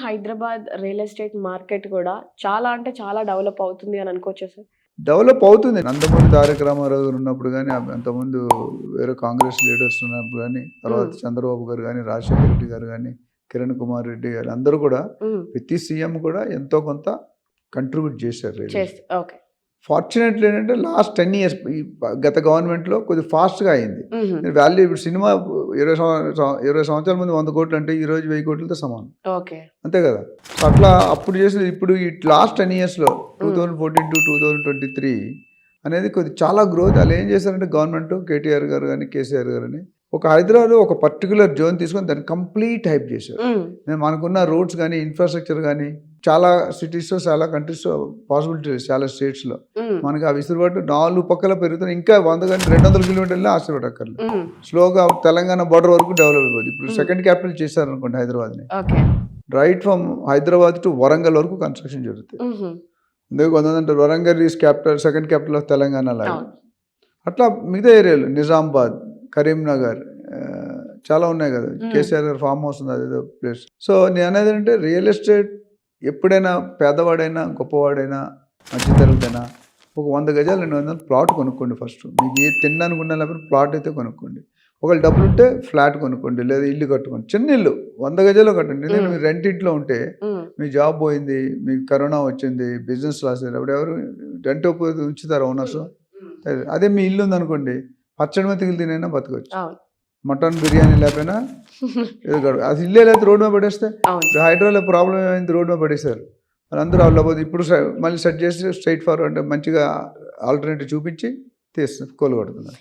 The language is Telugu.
హైదరాబాద్ రియల్ ఎస్టేట్ మార్కెట్ కూడా చాలా అంటే చాలా డెవలప్ అవుతుంది అని అనుకోవచ్చా సార్? డెవలప్ అవుతుంది. నందమూరి తారక రామారావు గారు ఉన్నప్పుడు కానీ, అంతకుముందు వేరే కాంగ్రెస్ లీడర్స్ ఉన్నప్పుడు కానీ, తర్వాత చంద్రబాబు గారు కానీ, రాజశేఖర రెడ్డి గారు కానీ, కిరణ్ కుమార్ రెడ్డి గారు అందరూ కూడా ప్రతి సీఎం కూడా ఎంతో కొంత కంట్రిబ్యూట్ చేశారు. ఓకే. ఫార్చునేట్లీ ఏంటంటే లాస్ట్ 10 years గత గవర్నమెంట్లో కొద్దిగా ఫాస్ట్గా అయింది. వాల్యూ ఇప్పుడు సినిమా 20 సంవత్సరాల ముందు 100 కోట్లు అంటే ఈ రోజు 1000 కోట్లతో సమానం. ఓకే, అంతే కదా. సో అట్లా అప్పుడు చేసిన ఇప్పుడు ఈ లాస్ట్ 10 yearsలో 2014 to 2023 అనేది చాలా గ్రోత్. వాళ్ళు ఏం చేశారంటే గవర్నమెంట్ కేటీఆర్ గారు కానీ కేసీఆర్ గారు అని ఒక హైదరాబాద్లో ఒక పర్టికులర్ జోన్ తీసుకొని దాన్ని కంప్లీట్ హైప్ చేశారు. మనకున్న రోడ్స్ కానీ ఇన్ఫ్రాస్ట్రక్చర్ కానీ చాలా సిటీస్లో చాలా కంట్రీస్లో పాసిబిలిటీస్ చాలా స్టేట్స్లో మనకి ఆ విసురుబాటు 4 పక్కల పెరుగుతుంది. ఇంకా 100 కానీ 200 కిలోమీటర్లు ఆశపడక్కర్లేదు. స్లోగా తెలంగాణ బార్డర్ వరకు డెవలప్ అయిపోతుంది. ఇప్పుడు సెకండ్ క్యాపిటల్ చేశారనుకోండి హైదరాబాద్ని. Right from Hyderabad to Warangal వరకు కన్స్ట్రక్షన్ జరుగుతుంది. అందుకే కొంతమంది Warangal is capital, second capital of Telangana లాగా. అట్లా మిగతా ఏరియాలు నిజామాబాద్, కరీంనగర్ చాలా ఉన్నాయి కదా. కేసీఆర్ గారు ఫామ్ హౌస్ ఉంది, అదేదో ప్లేస్. సో నేను అనేది అంటే రియల్ ఎస్టేట్ ఎప్పుడైనా పేదవాడైనా గొప్పవాడైనా మధ్యతరగతైనా ఒక 100 గజాలు 200 ప్లాట్ కొనుక్కోండి. ఫస్ట్ మీకు ఏ తినడానికి ఉన్నా లేకపోతే ప్లాట్ అయితే కొనుక్కోండి. ఒకవేళ డబ్బులు ఉంటే ఫ్లాట్ కొనుక్కోండి, లేదా ఇల్లు కట్టుకోండి. చిన్న ఇల్లు 100 గజాల్లో కట్టండి. ఎందుకంటే మీరు రెంట్ ఇంట్లో ఉంటే మీ జాబ్ పోయింది, మీకు కరోనా వచ్చింది, బిజినెస్ లాస్ అయ్యారు, అప్పుడు ఎవరు రెంట్ ఉంచుతారు ఓనర్స్. అదే మీ ఇల్లు ఉందనుకోండి, పచ్చడి మెతుకులు తినైనా బతకొచ్చు. మటన్ బిర్యానీ లేకపోయినా అది ఇల్లే లేకపోతే రోడ్ మీద పడేస్తే. హైదరాబాద్లో ప్రాబ్లం ఏమైంది, రోడ్ మీద పడేశారు. వాళ్ళందరూ వాళ్ళ ఇప్పుడు మళ్ళీ సెట్ చేసి స్ట్రైట్ ఫార్వర్డ్ అంటే మంచిగా ఆల్టర్నేటివ్ చూపించి తీస్తున్నారు, కోలుగొడుతున్నారు.